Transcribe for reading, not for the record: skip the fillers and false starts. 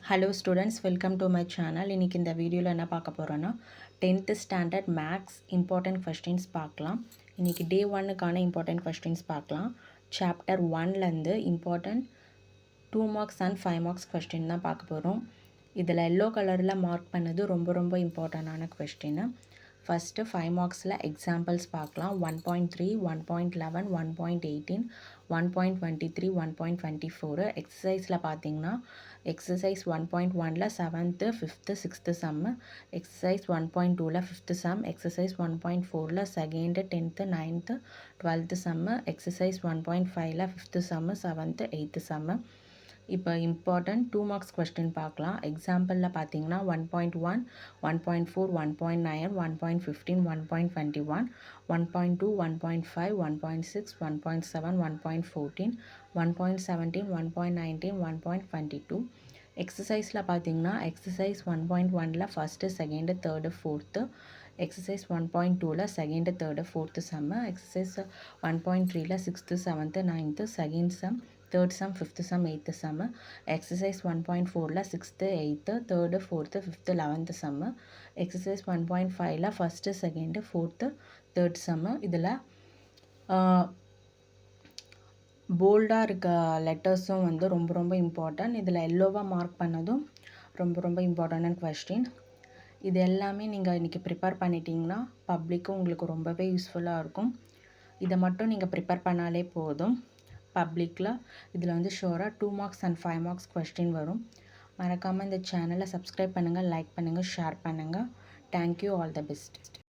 Hello students, welcome to my channel. இன்றைக்கி இந்த வீடியோவில் என்ன பார்க்க போகிறோன்னா 10th standard maths important questions பார்க்கலாம். இன்றைக்கி டே 1க்கான இம்பார்ட்டன்ட் கொஸ்டின்ஸ் பார்க்கலாம். சாப்டர் 1லேருந்து important 2 marks and 5 marks question தான் பார்க்க போகிறோம். இதில் எல்லோ கலரில் மார்க் பண்ணது ரொம்ப இம்பார்ட்டண்டான கொஸ்டின். ஃபஸ்ட்டு 5 மார்க்ஸில் எக்ஸாம்பிள்ஸ் பார்க்கலாம். 1.3, 1.11, 1.18, 1.23, 1.24. எக்ஸசைஸில் பார்த்தீங்கன்னா எக்ஸசைஸ் 1.1ல் 7th, 5th, 6th sum, exercise 1.2ல் 5th சம், எக்ஸசைஸ் 1.4ல் 2nd, 10th, 9th, 12th sum, exercise 1.5ல் 5th sum, 7th, 8th sum. இப்போ இம்பார்ட்டன்ட் 2 மார்க்ஸ் கொஸ்டின் பார்க்கலாம். எக்ஸாம்பிளில் பார்த்தீங்கன்னா 1.1, 1.4, 1.9, 1.15, 1.21, 1.2, 1.5, 1.6, 1.7, 1.14, 1.17, 1.19, 1.22. எக்ஸசைஸில் பார்த்தீங்கன்னா எக்ஸசைஸ் 1.1ல் first, second, third, fourth, exercise 1.2ல் second, third, fourth sum, exercise 1.3ல் 6th, 7th, 9th, second sum, third sum, fifth sum, 8th sum, exercise 1.4ல் 6th, 8th, third, fourth, 5th, 11th sum, exercise 1.5ல் first, second, fourth, third sum. இதில் போல்டாக இருக்க லெட்டர்ஸும் வந்து ரொம்ப important. இதில் எல்லோவாக mark பண்ணதும் ரொம்ப இம்பார்ட்டண்டான கொஸ்டின். இது எல்லாமே நீங்கள் இன்றைக்கி ப்ரிப்பேர் பண்ணிட்டீங்கன்னா பப்ளிக்கும் உங்களுக்கு ரொம்பவே யூஸ்ஃபுல்லாக இருக்கும். இதை மட்டும் நீங்கள் ப்ரிப்பேர் பண்ணாலே போதும். பப்ளிக்கில் இதில் வந்து ஷோராக 2 மார்க்ஸ் அண்ட் 5 மார்க்ஸ் கொஸ்டின் வரும். மறக்காமல் இந்த சேனலை சப்ஸ்கிரைப் பண்ணுங்கள், லைக் பண்ணுங்கள், ஷேர் பண்ணுங்கள். Thank you, all the best.